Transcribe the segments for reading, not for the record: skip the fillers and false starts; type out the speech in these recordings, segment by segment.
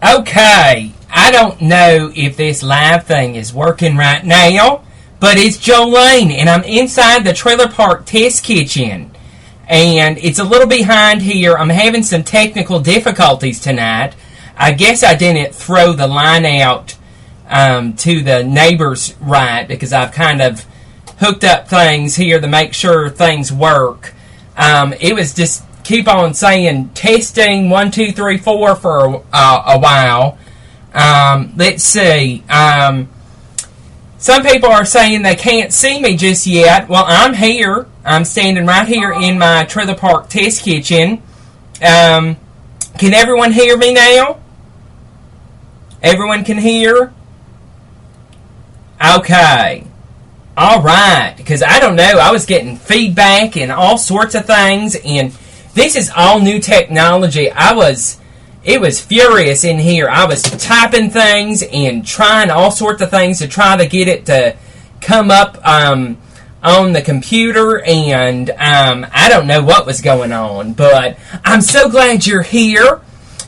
Okay, I don't know if this live thing is working right now, but it's Jolene, and I'm inside the trailer park test kitchen. And it's a little behind here. I'm having some technical difficulties tonight. I guess I didn't throw the line out to the neighbors right, because I've kind of hooked up things here to make sure things work. It was just keep on saying testing 1 2 3 4 for a while. Let's see. Some people are saying they can't see me just yet. Well, I'm here. I'm standing right here in my trailer park test kitchen. Can everyone hear me now? Everyone can hear? Okay. All right. Because I don't know. I was getting feedback and all sorts of things, and this is all new technology. It was furious in here. I was typing things and trying all sorts of things to try to get it to come up on the computer, and I don't know what was going on, but I'm so glad you're here,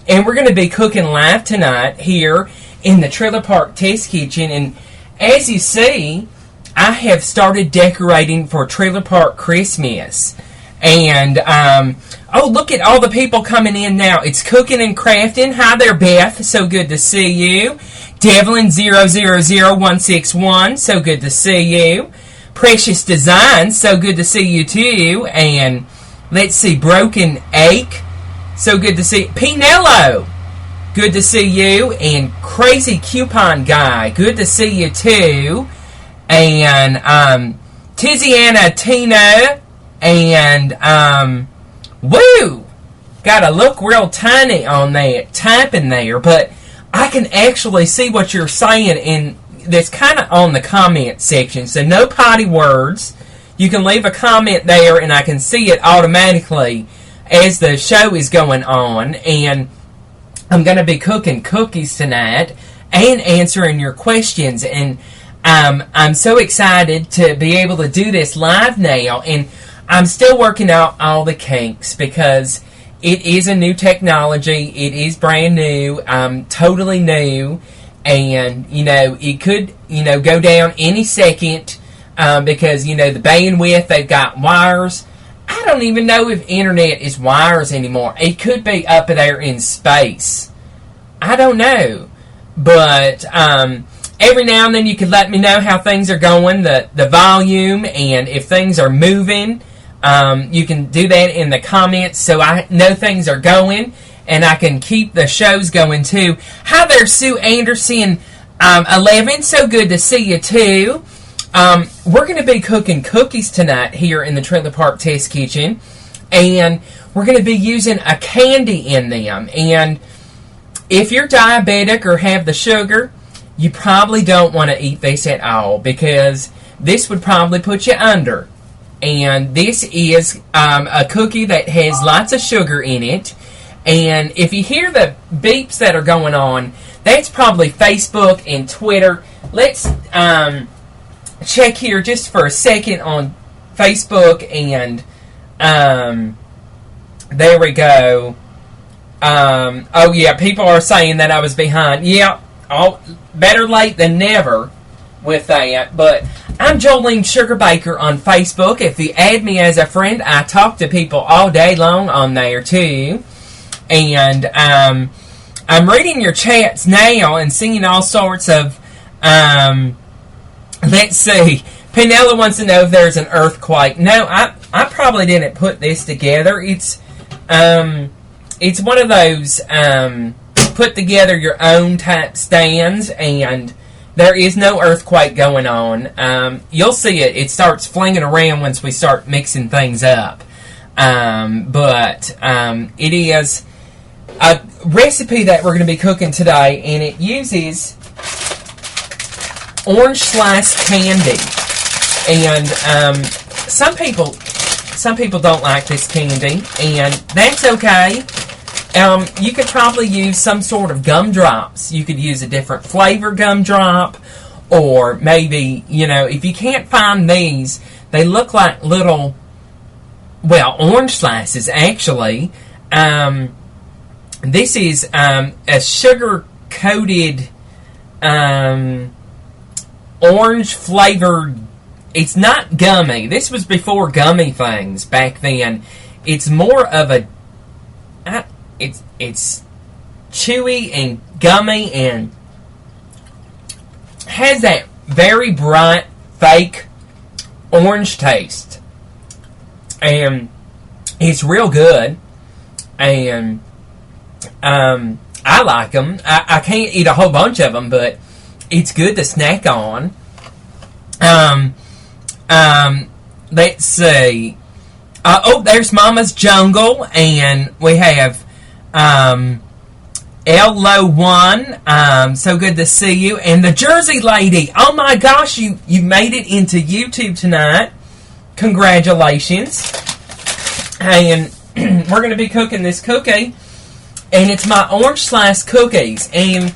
and we're going to be cooking live tonight here in the Trailer Park Test Kitchen, and as you see, I have started decorating for Trailer Park Christmas. And, oh, look at all the people coming in now. It's Cooking and Crafting. Hi there, Beth. So good to see you. Devlin000161. So good to see you. Precious Design. So good to see you, too. And, let's see, Broken Ache. So good to see you. Pinello. Good to see you. And Crazy Coupon Guy. Good to see you, too. And, Tiziana Tina. And, woo! Gotta look real tiny on that typing there, but I can actually see what you're saying in this kind of on the comment section. So no potty words. You can leave a comment there, and I can see it automatically as the show is going on. And I'm going to be cooking cookies tonight and answering your questions. And I'm so excited to be able to do this live now. And I'm still working out all the kinks because it is a new technology. It is brand new, totally new, and, it could, go down any second because, the bandwidth, they've got wires. I don't even know if internet is wires anymore. It could be up there in space. I don't know. But every now and then you can let me know how things are going, the volume, and if things are moving. You can do that in the comments so I know things are going, and I can keep the shows going too. Hi there, Sue Anderson 11. So good to see you too. We're going to be cooking cookies tonight here in the Trailer Park Test Kitchen, and we're going to be using a candy in them. And if you're diabetic or have the sugar, you probably don't want to eat this at all because this would probably put you under. And this is a cookie that has lots of sugar in it. And if you hear the beeps that are going on, that's probably Facebook and Twitter. Let's check here just for a second on Facebook. And there we go. Oh, yeah, people are saying that I was behind. Yeah, better late than never with that. But I'm Jolene Sugarbaker on Facebook. If you add me as a friend, I talk to people all day long on there too. And I'm reading your chats now and seeing all sorts of, let's see. Pinella wants to know if there's an earthquake. No, I probably didn't put this together. It's one of those put together your own type stands, and there is no earthquake going on. You'll see it. It starts flinging around once we start mixing things up. But it is a recipe that we're going to be cooking today, and it uses orange slice candy. And some people don't like this candy, and that's okay. You could probably use some sort of gumdrops. You could use a different flavor gumdrop, or maybe, if you can't find these, they look like little, orange slices, actually. this is a sugar-coated orange flavored. It's not gummy. This was before gummy things back then. It's more of a. It's chewy and gummy and has that very bright, fake orange taste, and it's real good. And I like them. I can't eat a whole bunch of them, but it's good to snack on. Let's see. There's Mama's Jungle, and we have L-Lo-1. So good to see you. And the Jersey Lady. Oh my gosh, you made it into YouTube tonight. Congratulations. And we're going to be cooking this cookie. And it's my orange slice cookies. And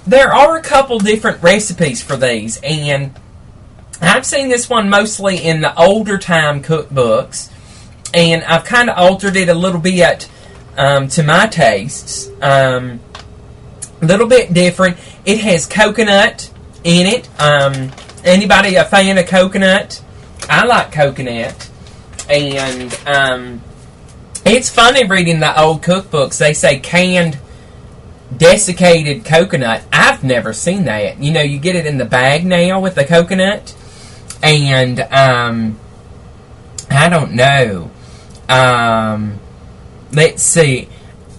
there are a couple different recipes for these. And I've seen this one mostly in the older time cookbooks. And I've kind of altered it a little bit to my tastes. A little bit different. It has coconut in it. Anybody a fan of coconut? I like coconut. And it's funny reading the old cookbooks. They say canned desiccated coconut. I've never seen that. You know, you get it in the bag now with the coconut. And I don't know. Let's see.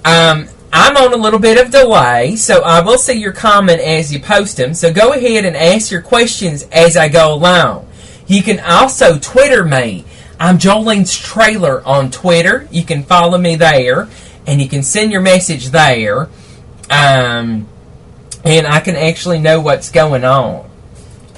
I'm on a little bit of delay, so I will see your comment as you post them. So go ahead and ask your questions as I go along. You can also Twitter me. I'm Jolene's Trailer on Twitter. You can follow me there, and you can send your message there. And I can actually know what's going on.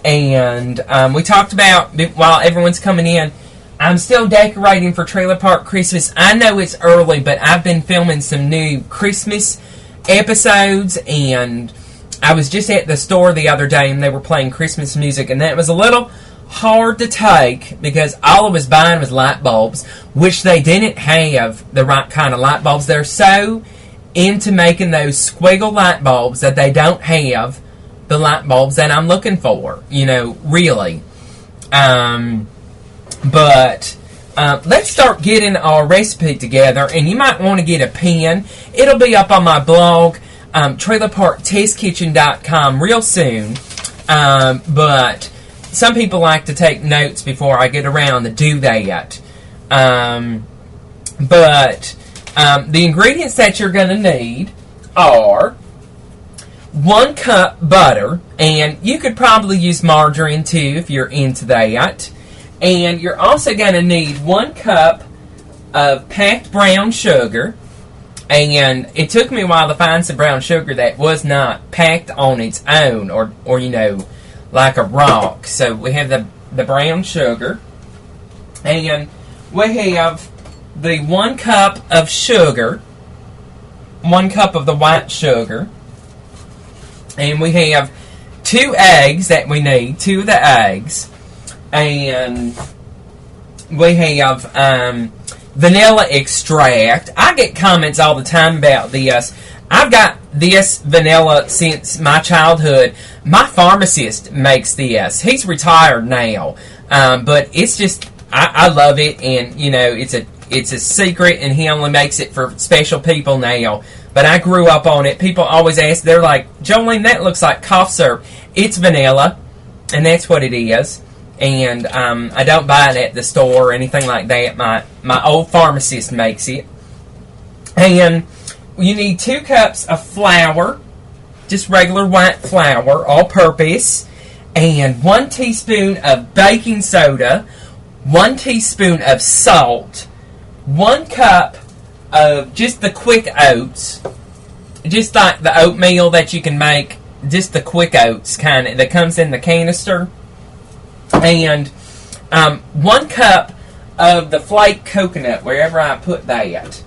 And we talked about, while everyone's coming in, I'm still decorating for Trailer Park Christmas. I know it's early, but I've been filming some new Christmas episodes, and I was just at the store the other day, and they were playing Christmas music, and that was a little hard to take, because all I was buying was light bulbs, which they didn't have the right kind of light bulbs. They're so into making those squiggle light bulbs that they don't have the light bulbs that I'm looking for, you know, really. But let's start getting our recipe together, and you might want to get a pen. It'll be up on my blog, trailerparktestkitchen.com, real soon. But some people like to take notes before I get around to do that. But the ingredients that you're going to need are 1 cup butter, and you could probably use margarine too if you're into that. And you're also going to need 1 cup of packed brown sugar. And it took me a while to find some brown sugar that was not packed on its own, or you know, like a rock. So we have the brown sugar. And we have the 1 cup of sugar, 1 cup of the white sugar. And we have 2 eggs that we need, 2 of the eggs. And we have vanilla extract. I get comments all the time about this. I've got this vanilla since my childhood. My pharmacist makes this. He's retired now, but it's just I love it, and you know it's a secret, and he only makes it for special people now. But I grew up on it. People always ask, they're like, Jolene, that looks like cough syrup. It's vanilla, and that's what it is. And I don't buy it at the store or anything like that. My old pharmacist makes it. And you need 2 cups of flour, just regular white flour, all-purpose, and 1 teaspoon of baking soda, 1 teaspoon of salt, 1 cup of just the quick oats, just like the oatmeal that you can make, just the quick oats kind of that comes in the canister. And 1 cup of the flake coconut, wherever I put that.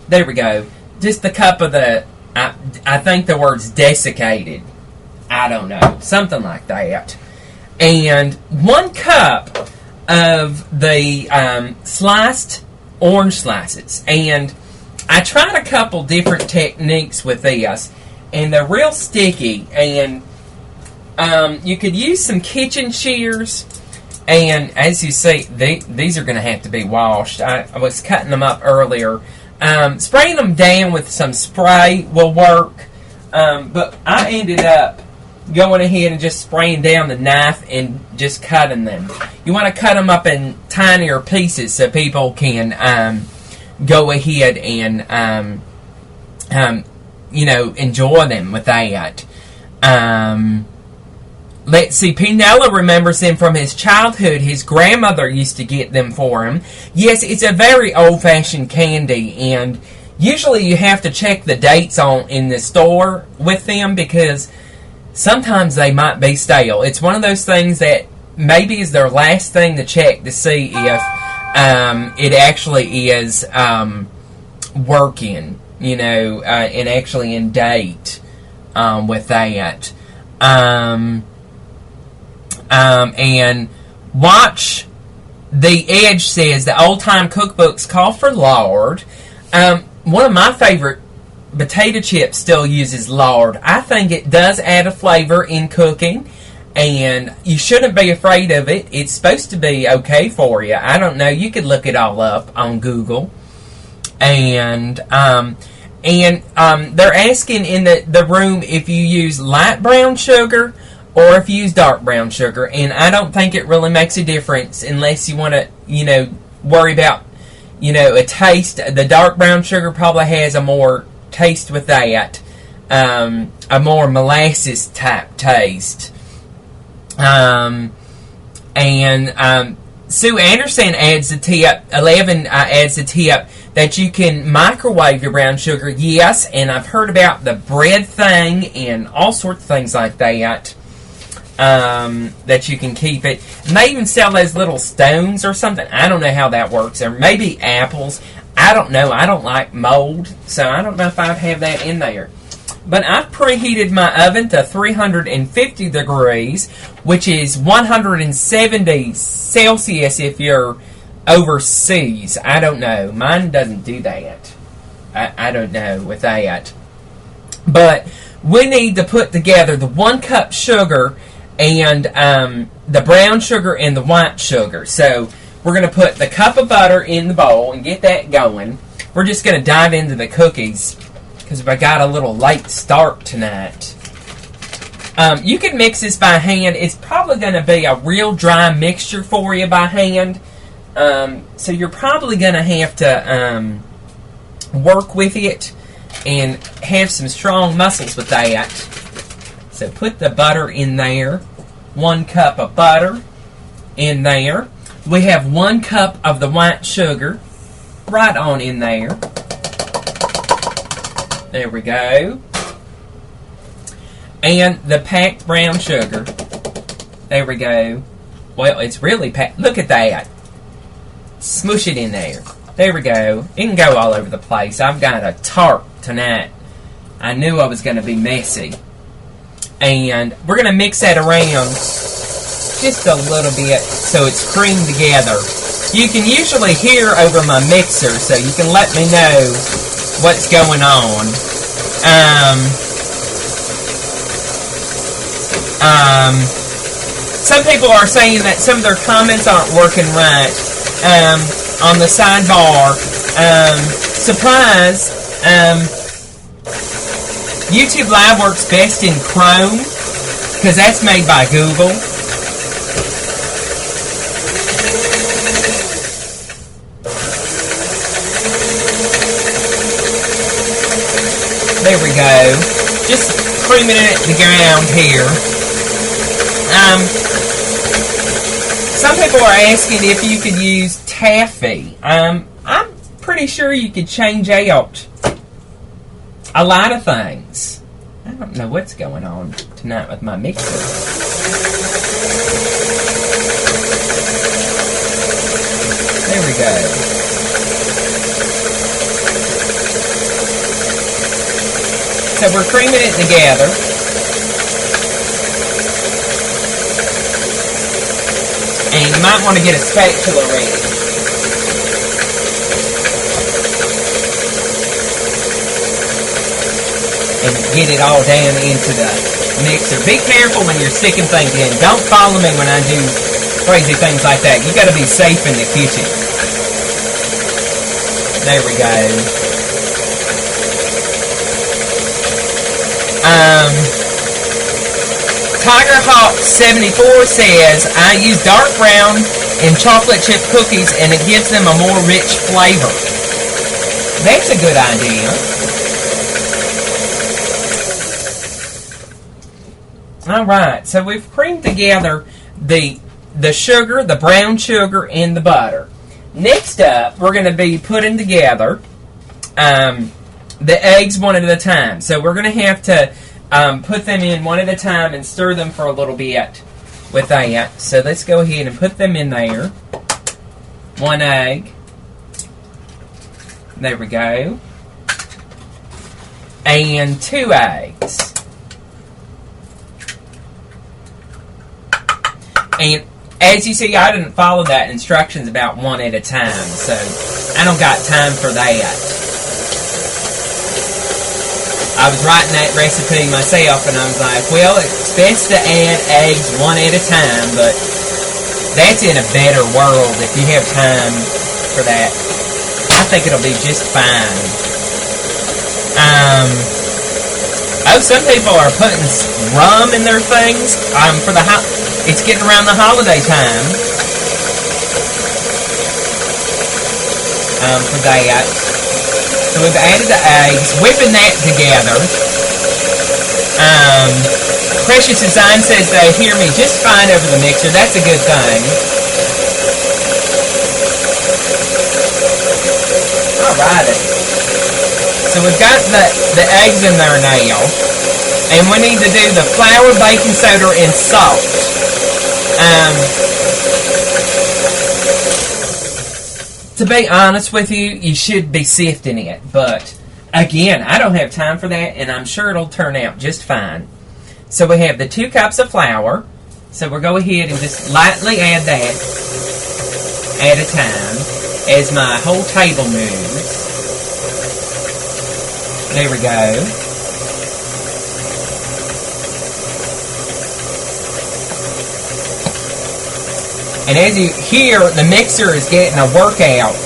There we go. Just the cup of the, I think the word's desiccated. I don't know. Something like that. And 1 cup of the sliced orange slices. And I tried a couple different techniques with this, and they're real sticky. And you could use some kitchen shears. And as you see, these are going to have to be washed. I was cutting them up earlier. Spraying them down with some spray will work. But I ended up going ahead and just spraying down the knife and just cutting them. You want to cut them up in tinier pieces so people can go ahead and enjoy them with that. Let's see, Pinella remembers them from his childhood. His grandmother used to get them for him. Yes, it's a very old-fashioned candy, and usually you have to check the dates on in the store with them because sometimes they might be stale. It's one of those things that maybe is their last thing to check to see if it actually is working, and actually in date with that. And watch the Edge says the old time cookbooks call for lard. One of my favorite potato chips still uses lard. I think it does add a flavor in cooking, and you shouldn't be afraid of it. It's supposed to be okay for you. I don't know. You could look it all up on Google. And they're asking in the room if you use light brown sugar or if you use dark brown sugar, and I don't think it really makes a difference unless you want to, worry about, a taste. The dark brown sugar probably has a more taste with that, a more molasses type taste. Sue Anderson adds the tip, 11 adds the tip that you can microwave your brown sugar. Yes, and I've heard about the bread thing and all sorts of things like that. That you can keep it. And they even sell those little stones or something. I don't know how that works. Or maybe apples. I don't know. I don't like mold, so I don't know if I'd have that in there. But I've preheated my oven to 350 degrees, which is 170 Celsius if you're overseas. I don't know. Mine doesn't do that. I don't know with that. But we need to put together the 1 cup sugar and the brown sugar and the white sugar. So we're going to put the cup of butter in the bowl and get that going. We're just going to dive into the cookies because I got a little late start tonight. You can mix this by hand. It's probably going to be a real dry mixture for you by hand. So you're probably going to have to work with it and have some strong muscles with that. So put the butter in there. 1 cup of butter in there. We have 1 cup of the white sugar right on in there. There we go. And the packed brown sugar. There we go. Well, it's really packed. Look at that. Smush it in there. There we go. It can go all over the place. I've got a tart tonight. I knew I was going to be messy. And we're going to mix that around just a little bit so it's creamed together. You can usually hear over my mixer, so you can let me know what's going on. Some people are saying that some of their comments aren't working right on the sidebar. Surprise! YouTube Live works best in Chrome because that's made by Google. There we go. Just creaming it at the ground here. Some people are asking if you could use taffy. I'm pretty sure you could change out a lot of things. I don't know what's going on tonight with my mixer. There we go. So we're creaming it together. And you might want to get a spatula ready. and get it all down into the mixer. Be careful when you're sticking things in. Don't follow me when I do crazy things like that. You got to be safe in the kitchen. There we go. Tiger Hawk 74 says, I use dark brown in chocolate chip cookies and it gives them a more rich flavor. That's a good idea. Alright, so we've creamed together the sugar, the brown sugar, and the butter. Next up, we're going to be putting together the eggs one at a time. So we're going to have to put them in one at a time and stir them for a little bit with that. So let's go ahead and put them in there. One egg. There we go. And 2 eggs. And as you see, I didn't follow that instructions about one at a time, so I don't got time for that. I was writing that recipe myself, and I was like, well, it's best to add eggs one at a time, but that's in a better world if you have time for that. I think it'll be just fine. Some people are putting rum in their things for the it's getting around the holiday time for that. So we've added the eggs, whipping that together. Precious Design says they hear me just fine over the mixer. That's a good thing. Alrighty. So we've got the eggs in there now. And we need to do the flour, baking soda, and salt. To be honest with you, you should be sifting it. But, again, I don't have time for that, and I'm sure it'll turn out just fine. So we have the 2 cups of flour. So we'll go ahead and just lightly add that at a time as my whole table moves. There we go. And as you hear, the mixer is getting a workout.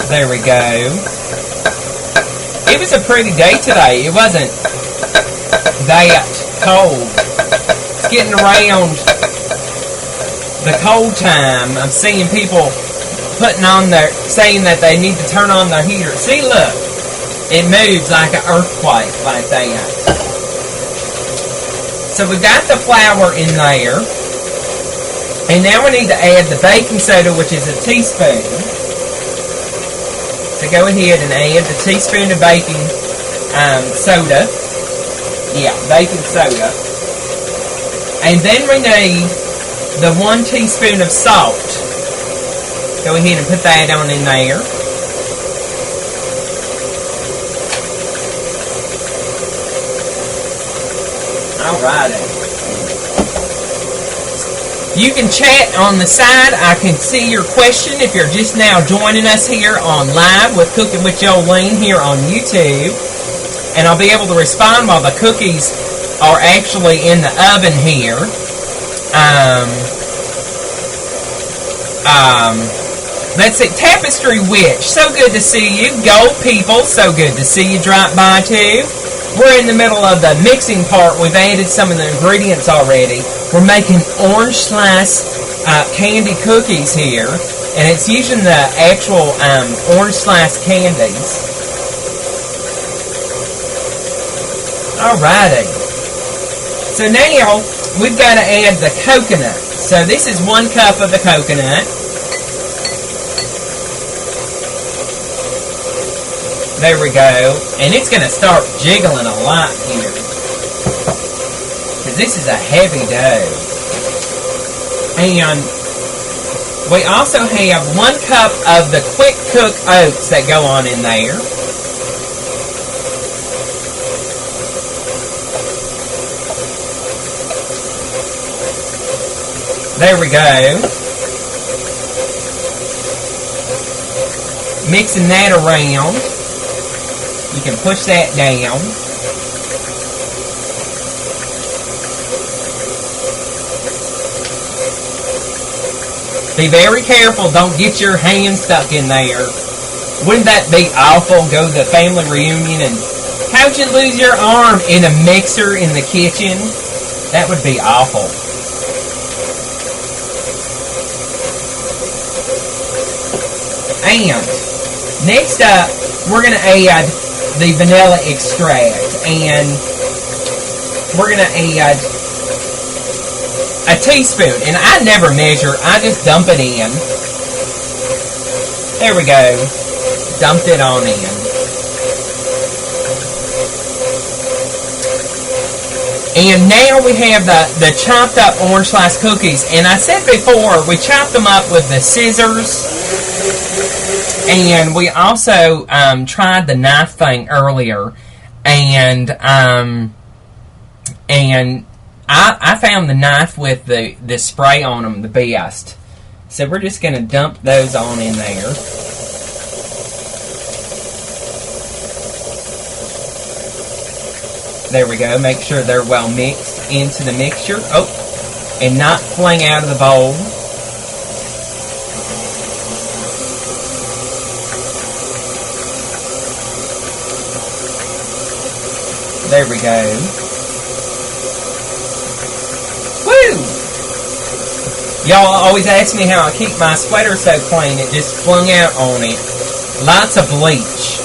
There we go. It was a pretty day today. It wasn't that cold. It's getting around the cold time. I'm seeing people putting on saying that they need to turn on their heater. See, look, it moves like an earthquake like that. So we've got the flour in there, and now we need to add the baking soda, which is a teaspoon. So go ahead and add the teaspoon of baking soda. Yeah, baking soda. And then we need the 1 teaspoon of salt. Go ahead and put that on in there. Alrighty. You can chat on the side. I can see your question if you're just now joining us here on Live with Cooking with Jolene here on YouTube. And I'll be able to respond while the cookies are actually in the oven here. Let's see, Tapestry Witch, so good to see you. Gold People, so good to see you drop by too. We're in the middle of the mixing part. We've added some of the ingredients already. We're making orange slice candy cookies here, and it's using the actual orange slice candies. Alrighty. So now we've got to add the coconut. So this is 1 cup of the coconut. There we go. And it's going to start jiggling a lot here, because this is a heavy dough. And we also have 1 cup of the quick cook oats that go on in there. There we go. Mixing that around. You can push that down. Be very careful. Don't get your hand stuck in there. Wouldn't that be awful? Go to the family reunion and how'd you lose your arm in a mixer in the kitchen? That would be awful. And next up, we're going to add the vanilla extract. And we're going to add a teaspoon. And I never measure. I just dump it in. There we go. Dumped it on in. And now we have the chopped up orange slice cookies. And I said before, we chopped them up with the scissors. And we also tried the knife thing earlier. And I found the knife with the spray on them the best. So we're just going to dump those on in there. There we go. Make sure they're well mixed into the mixture. Oh, and not fling out of the bowl. There we go. Woo! Y'all always ask me how I keep my sweater so clean. It just flung out on it. Lots of bleach.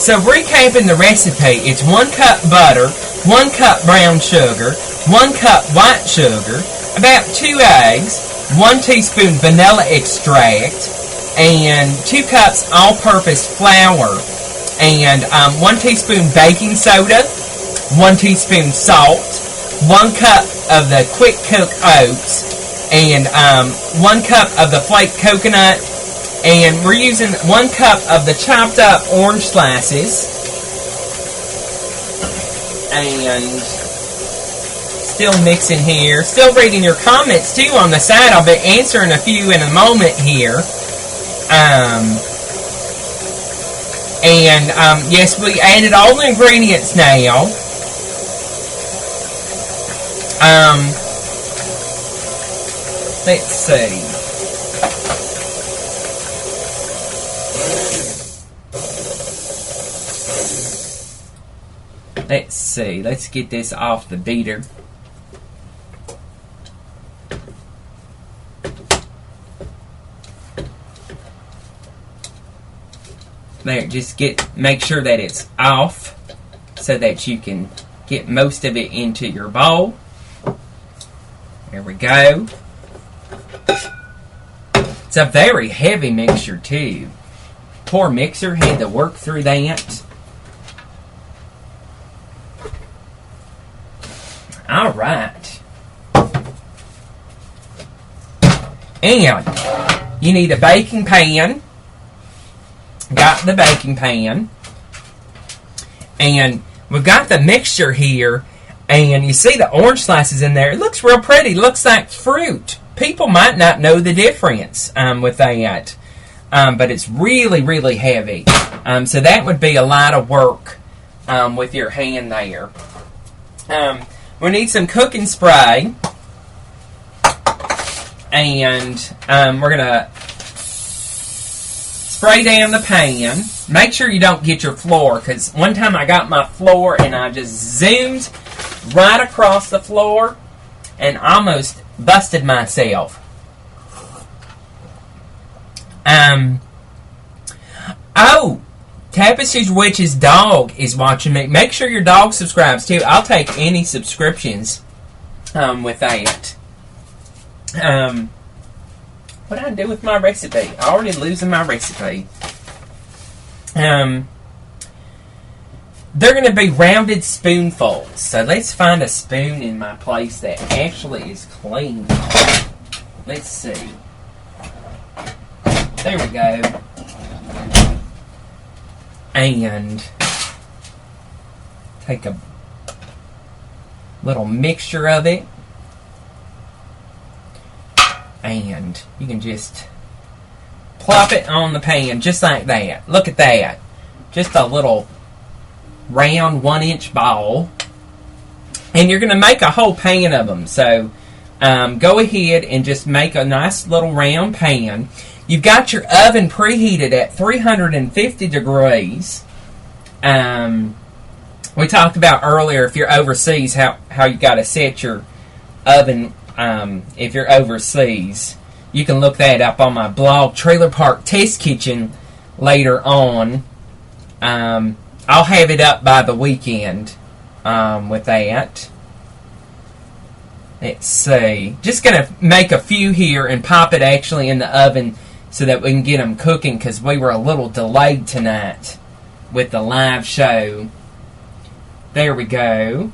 So recapping the recipe, it's 1 cup butter, 1 cup brown sugar, 1 cup white sugar, about 2 eggs, 1 teaspoon vanilla extract, and 2 cups all-purpose flour, and 1 teaspoon baking soda, 1 teaspoon salt, 1 cup of the quick cook oats, and 1 cup of the flaked coconut. And we're using 1 cup of the chopped up orange slices. And still mixing here. Still reading your comments too on the side. I'll be answering a few in a moment here. Yes, we added all the ingredients now. Let's see. Let's see. Let's get this off the beater. There, just make sure that it's off so that you can get most of it into your bowl. There we go. It's a very heavy mixture too. Poor mixer had to work through that. All right. And you need a baking pan. Got the baking pan. And we've got the mixture here. And you see the orange slices in there. It looks real pretty. It looks like fruit. People might not know the difference with that. But it's really, really heavy. So that would be a lot of work with your hand there. We need some cooking spray. And we're going to spray down the pan. Make sure you don't get your floor, because one time I got my floor and I just zoomed right across the floor and almost busted myself. Oh, Tapestry's Witch's dog is watching me. Make sure your dog subscribes too. I'll take any subscriptions with that. What did I do with my recipe? I already losing my recipe. They're going to be rounded spoonfuls. So let's find a spoon in my place that actually is clean. Let's see. There we go. And take a little mixture of it, and you can just plop it on the pan just like that. Look at that. Just a little round 1-inch ball. And you're going to make a whole pan of them. So go ahead and just make a nice little round pan. You've got your oven preheated at 350 degrees. We talked about earlier, if you're overseas, how you got to set your oven if you're overseas. You can look that up on my blog, Trailer Park Test Kitchen, later on. I'll have it up by the weekend with that. Let's see. Just going to make a few here and pop it actually in the oven so that we can get them cooking, because we were a little delayed tonight with the live show. There we go.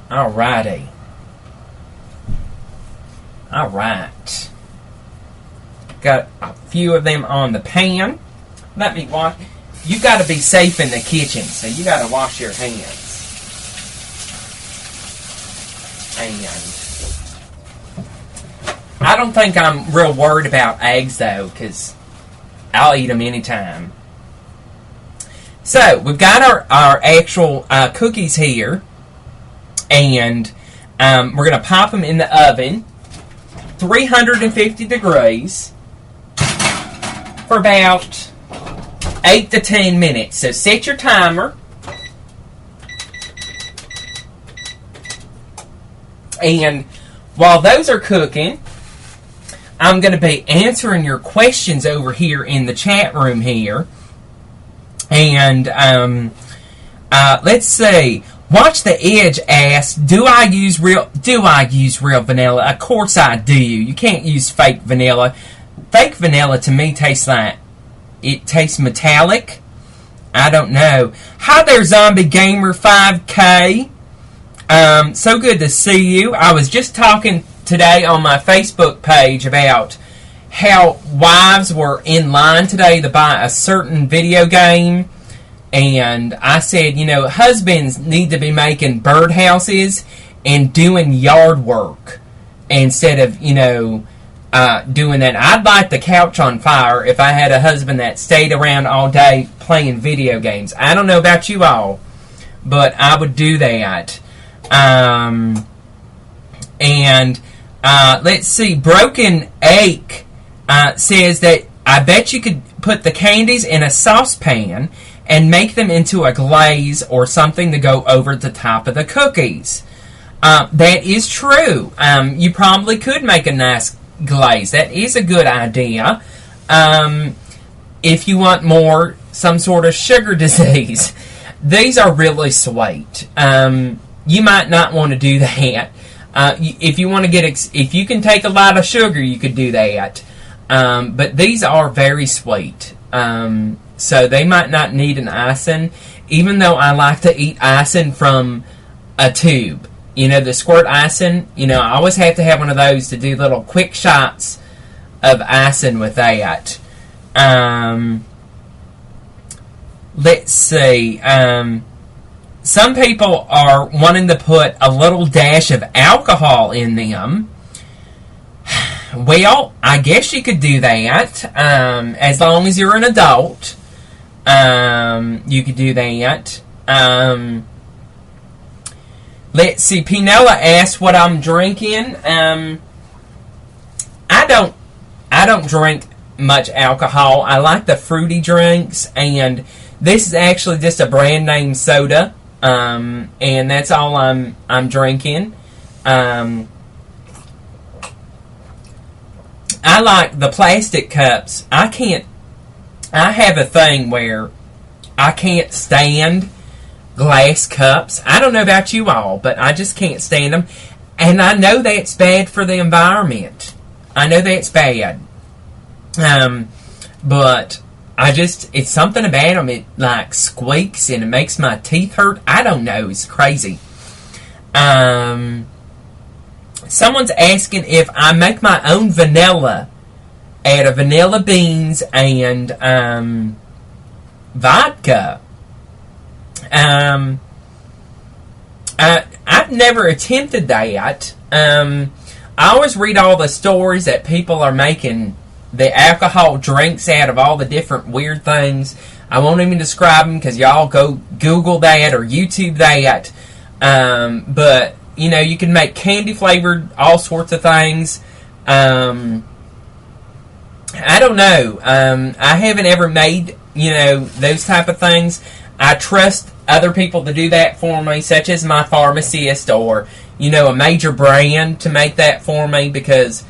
Alrighty. Alright. Got a few of them on the pan. Let me wash. You got to be safe in the kitchen, so you got to wash your hands. And I don't think I'm real worried about eggs, though, because I'll eat them anytime. So, we've got our actual cookies here, and we're going to pop them in the oven, 350 degrees, for about 8 to 10 minutes. So, set your timer. And while those are cooking, I'm going to be answering your questions over here in the chat room here. And let's see. Watch the Edge asks, do I use real vanilla? Of course I do. You can't use fake vanilla. Fake vanilla to me tastes like it tastes metallic. I don't know. Hi there, Zombie Gamer 5K. So good to see you. I was just talking today on my Facebook page about how wives were in line today to buy a certain video game. And I said, husbands need to be making birdhouses and doing yard work instead of, doing that. I'd light the couch on fire if I had a husband that stayed around all day playing video games. I don't know about you all, but I would do that. Let's see. Broken Ache says that I bet you could put the candies in a saucepan and make them into a glaze or something to go over the top of the cookies. That is true. You probably could make a nice glaze. That is a good idea. If you want some sort of sugar disease. These are really sweet. You might not want to do that. If you want to if you can take a lot of sugar, you could do that. But these are very sweet. So they might not need an icing, even though I like to eat icing from a tube. The squirt icing, I always have to have one of those to do little quick shots of icing with that. Let's see. Some people are wanting to put a little dash of alcohol in them. Well, I guess you could do that. As long as you're an adult, you could do that. Let's see. Pinella asked what I'm drinking. I don't drink much alcohol. I like the fruity drinks, and this is actually just a brand name soda. And that's all I'm drinking. I like the plastic cups. I have a thing where I can't stand glass cups. I don't know about you all, but I just can't stand them. And I know that's bad for the environment. I know that's bad. But it's something about them. It like squeaks and it makes my teeth hurt. I don't know. It's crazy. Someone's asking if I make my own vanilla out of vanilla beans and vodka. I've never attempted that. I always read all the stories that people are making the alcohol drinks out of all the different weird things. I won't even describe them because y'all go Google that or YouTube that. But, you know, you can make candy flavored all sorts of things. I don't know. I haven't ever made, you know, those type of things. I trust other people to do that for me, such as my pharmacist or, you know, a major brand to make that for me, because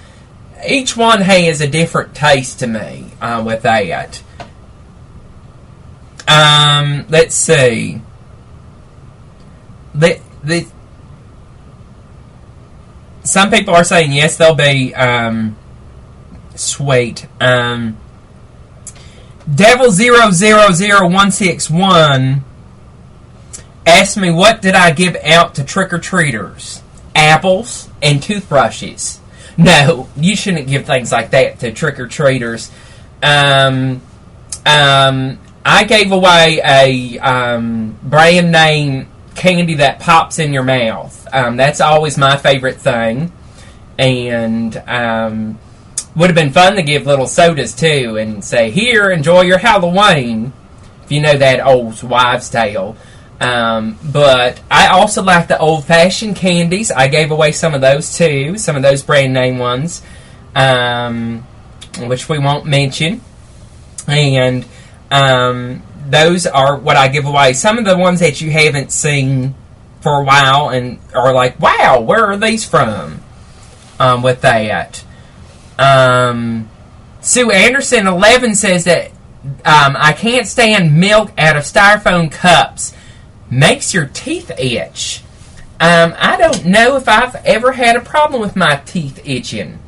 each one has a different taste to me with that. Let's see. Some people are saying yes, they'll be sweet. Devil000161 asked me, what did I give out to trick-or-treaters? Apples and toothbrushes. No, you shouldn't give things like that to trick-or-treaters. I gave away a brand name candy that pops in your mouth. That's always my favorite thing. And would have been fun to give little sodas too and say, here, enjoy your Halloween, if you know that old wives' tale. But I also like the old-fashioned candies. I gave away some of those too, some of those brand name ones, which we won't mention. And those are what I give away. Some of the ones that you haven't seen for a while and are like, wow, where are these from? With that. Sue Anderson 11 says that I can't stand milk out of styrofoam cups. Makes your teeth itch. I don't know if I've ever had a problem with my teeth itching.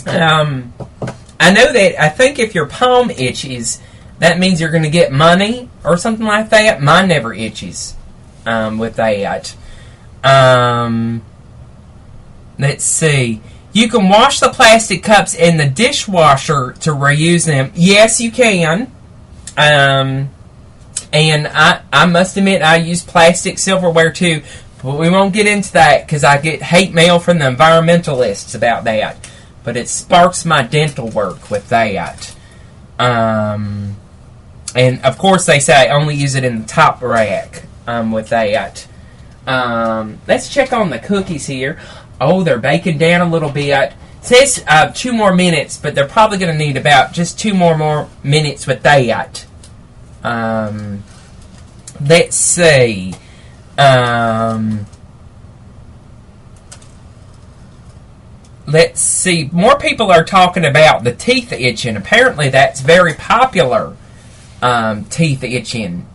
I know that I think if your palm itches, that means you're going to get money or something like that. Mine never itches with that. Let's see. You can wash the plastic cups in the dishwasher to reuse them. Yes, you can. And I must admit I use plastic silverware too. But we won't get into that because I get hate mail from the environmentalists about that. But it sparks my dental work with that. And of course they say I only use it in the top rack with that. Let's check on the cookies here. Oh, they're baking down a little bit. It says 2 more minutes, but they're probably going to need about just 2 more minutes with that. Let's see. Let's see. More people are talking about the teeth itching. Apparently that's very popular. Teeth itching.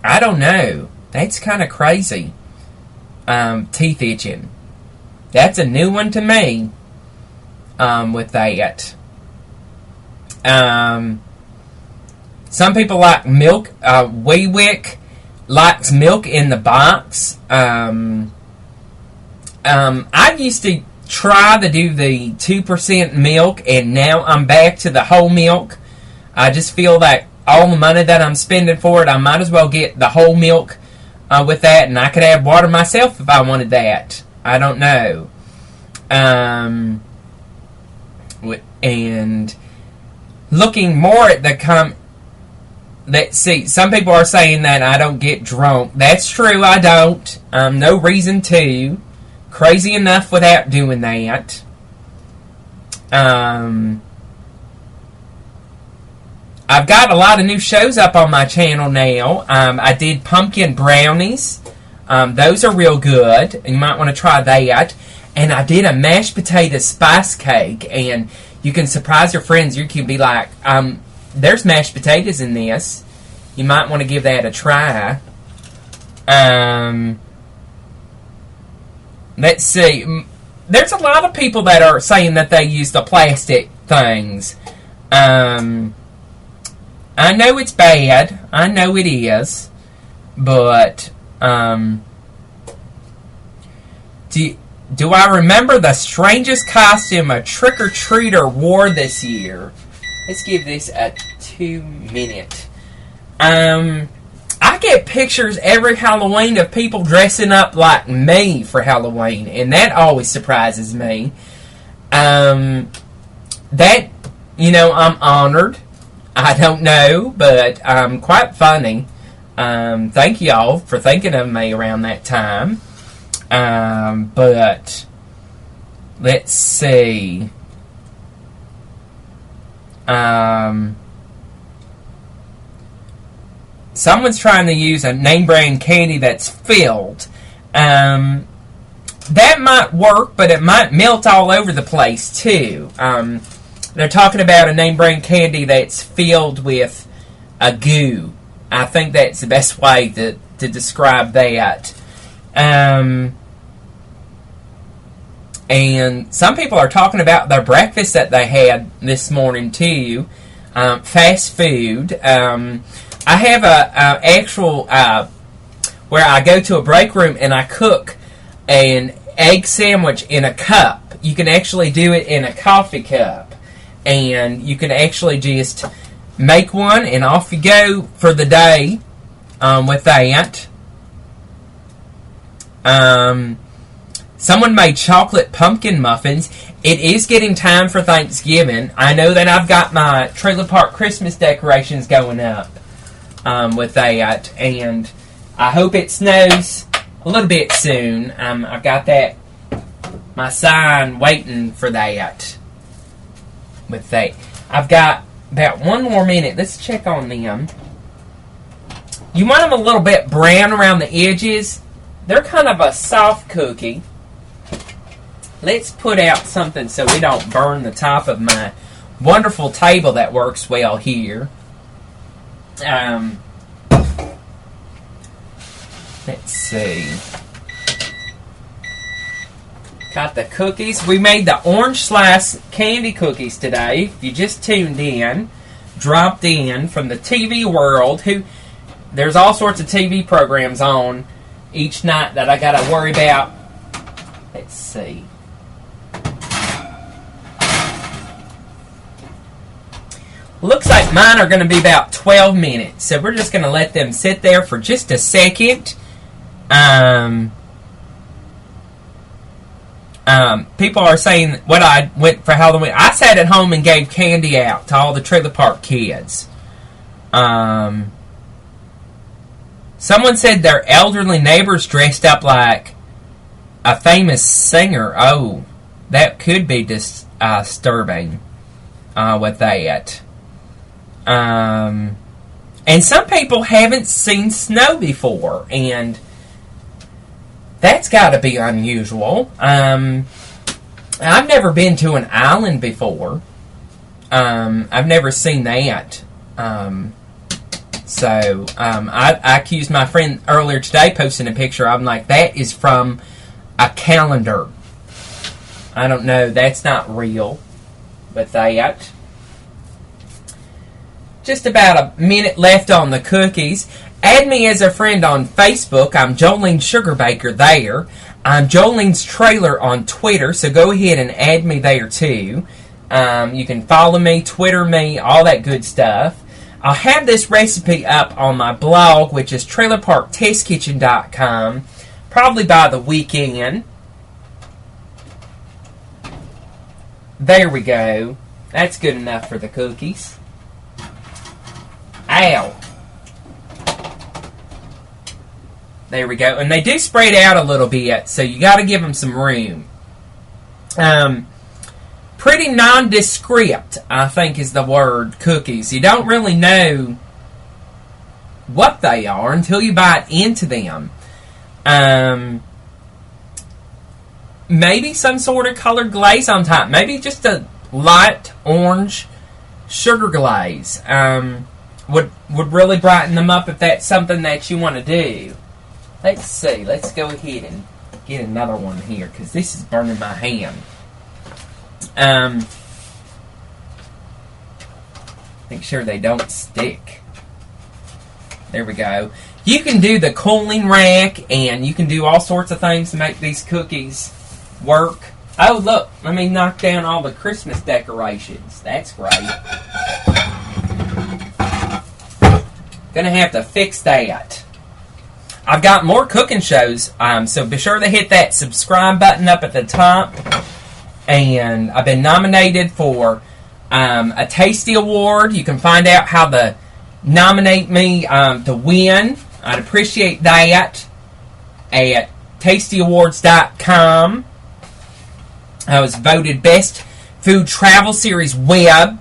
I don't know. That's kind of crazy. Teeth itching. That's a new one to me. With that. Some people like milk. Weewick likes milk in the box. I used to try to do the 2% milk, and now I'm back to the whole milk. I just feel that all the money that I'm spending for it, I might as well get the whole milk with that, and I could add water myself if I wanted that. I don't know. And looking more at the let's see, some people are saying that I don't get drunk. That's true, I don't. No reason to. Crazy enough without doing that. I've got a lot of new shows up on my channel now. I did pumpkin brownies. Those are real good. And you might want to try that. And I did a mashed potato spice cake. And you can surprise your friends. You can be like, there's mashed potatoes in this. You might want to give that a try. Let's see. There's a lot of people that are saying that they use the plastic things. I know it's bad. I know it is. But, do I remember the strangest costume a trick-or-treater wore this year? Let's give this a 2-minute. I get pictures every Halloween of people dressing up like me for Halloween, and that always surprises me. That, I'm honored. I don't know, but quite funny. Thank y'all for thinking of me around that time. But let's see. Someone's trying to use a name brand candy that's filled. That might work, but it might melt all over the place too. They're talking about a name brand candy that's filled with a goo. I think that's the best way to describe that. And some people are talking about their breakfast that they had this morning too. Fast food. I have a actual where I go to a break room and I cook an egg sandwich in a cup. You can actually do it in a coffee cup, and you can actually just make one and off you go for the day with that. Someone made chocolate pumpkin muffins. It is getting time for Thanksgiving. I know that I've got my trailer park Christmas decorations going up with that, and I hope it snows a little bit soon. I've got my sign waiting for that with that. I've got about 1 more minute. Let's check on them. You want them a little bit brown around the edges. They're kind of a soft cookie. Let's put out something so we don't burn the top of my wonderful table that works well here. Let's see. Got the cookies. We made the orange slice candy cookies today. If you just tuned in, dropped in from the TV world, there's all sorts of TV programs on each night that I got to worry about. Let's see. Looks like mine are going to be about 12 minutes, so we're just going to let them sit there for just a second. People are saying what I went for Halloween. I sat at home and gave candy out to all the trailer park kids. Someone said their elderly neighbors dressed up like a famous singer. Oh, that could be disturbing with that. And some people haven't seen snow before, and that's got to be unusual. I've never been to an island before. I've never seen that. So I accused my friend earlier today posting a picture. I'm like, that is from a calendar. I don't know. That's not real. But that. Just about a minute left on the cookies. Add me as a friend on Facebook. I'm Jolene Sugarbaker there. I'm Jolene's Trailer on Twitter, so go ahead and add me there too. You can follow me, Twitter me, all that good stuff. I'll have this recipe up on my blog, which is trailerparktestkitchen.com, probably by the weekend. There we go. That's good enough for the cookies. Ow. There we go. And they do spread out a little bit, so you got to give them some room. Pretty nondescript, I think is the word, cookies. You don't really know what they are until you bite into them. Maybe some sort of colored glaze on top. Maybe just a light orange sugar glaze. Would really brighten them up if that's something that you want to do. Let's see. Let's go ahead and get another one here, because this is burning my hand. Make sure they don't stick. There we go. You can do the cooling rack, and you can do all sorts of things to make these cookies work. Oh, look. Let me knock down all the Christmas decorations. That's great. Gonna have to fix that. I've got more cooking shows, so be sure to hit that subscribe button up at the top. And I've been nominated for a Tasty Award. You can find out how to nominate me to win. I'd appreciate that at tastyawards.com. I was voted Best Food Travel Series Web,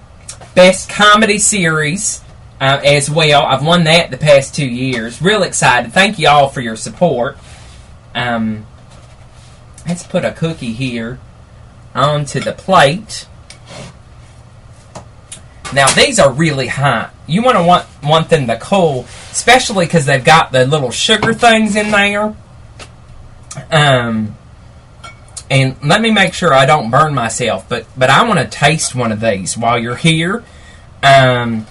Best Comedy Series as well. I've won that the past 2 years. Real excited. Thank you all for your support. Let's put a cookie here onto the plate. Now these are really hot. You want them to cool, especially because they've got the little sugar things in there. And let me make sure I don't burn myself, but I want to taste one of these while you're here. That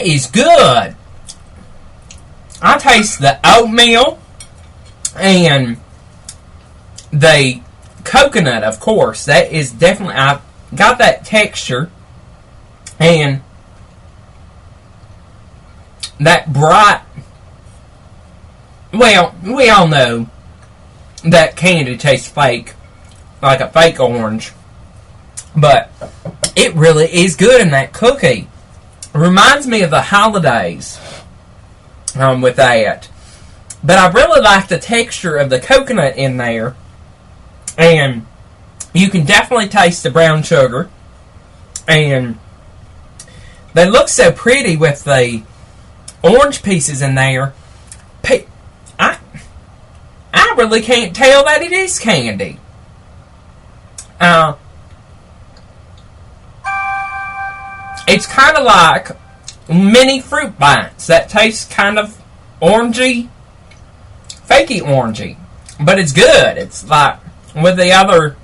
is good. I taste the oatmeal and the coconut, of course. That is definitely, I got that texture and that bright, well, we all know that candy tastes fake, like a fake orange, but it really is good in that cookie. It reminds me of the holidays with that. But I really like the texture of the coconut in there. And you can definitely taste the brown sugar. And they look so pretty with the orange pieces in there. I really can't tell that it is candy. It's kind of like mini fruit bites that taste kind of orangey, fakey orangey, but it's good. It's like with the other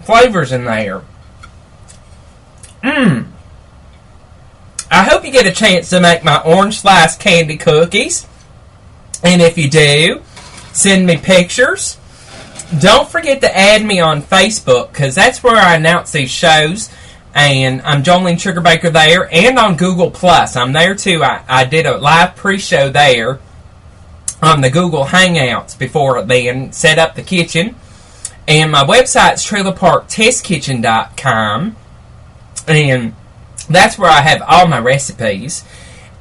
flavors in there. I hope you get a chance to make my orange slice candy cookies, and if you do, send me pictures. Don't forget to add me on Facebook, because that's where I announce these shows. And I'm Jolene Sugarbaker there, and on Google+. I'm there too. I did a live pre-show there on the Google Hangouts before then, set up the kitchen. And my website's trailerparktestkitchen.com. And that's where I have all my recipes.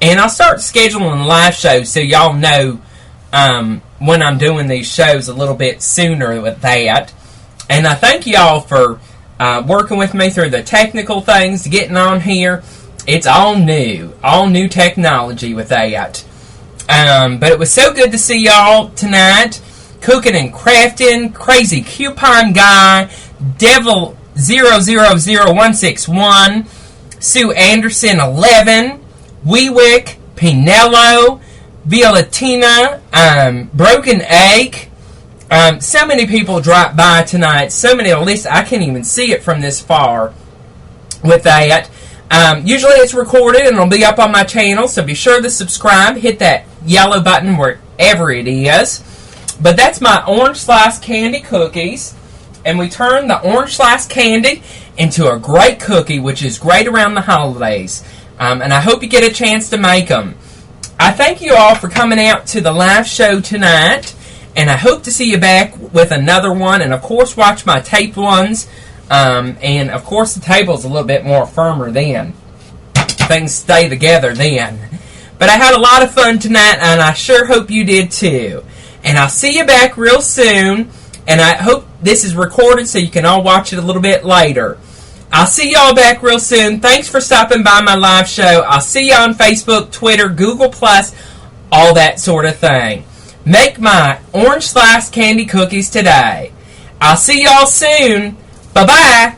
And I'll start scheduling live shows so y'all know when I'm doing these shows a little bit sooner with that. And I thank y'all for working with me through the technical things, getting on here. It's all new technology with that. But it was so good to see y'all tonight. Cooking and crafting, Crazy Coupon Guy, Devil 000161, Sue Anderson 11, Weewick, Pinello, Violatina, Broken Egg. So many people dropped by tonight. So many, at least I can't even see it from this far with that. Usually it's recorded and it'll be up on my channel, so be sure to subscribe. Hit that yellow button wherever it is. But that's my orange slice candy cookies. And we turn the orange slice candy into a great cookie, which is great around the holidays. And I hope you get a chance to make them. I thank you all for coming out to the live show tonight. And I hope to see you back with another one. And, of course, watch my taped ones. And, of course, the table's a little bit more firmer then. Things stay together then. But I had a lot of fun tonight, and I sure hope you did too. And I'll see you back real soon. And I hope this is recorded so you can all watch it a little bit later. I'll see y'all back real soon. Thanks for stopping by my live show. I'll see you on Facebook, Twitter, Google+, all that sort of thing. Make my orange slice candy cookies today. I'll see y'all soon. Bye-bye.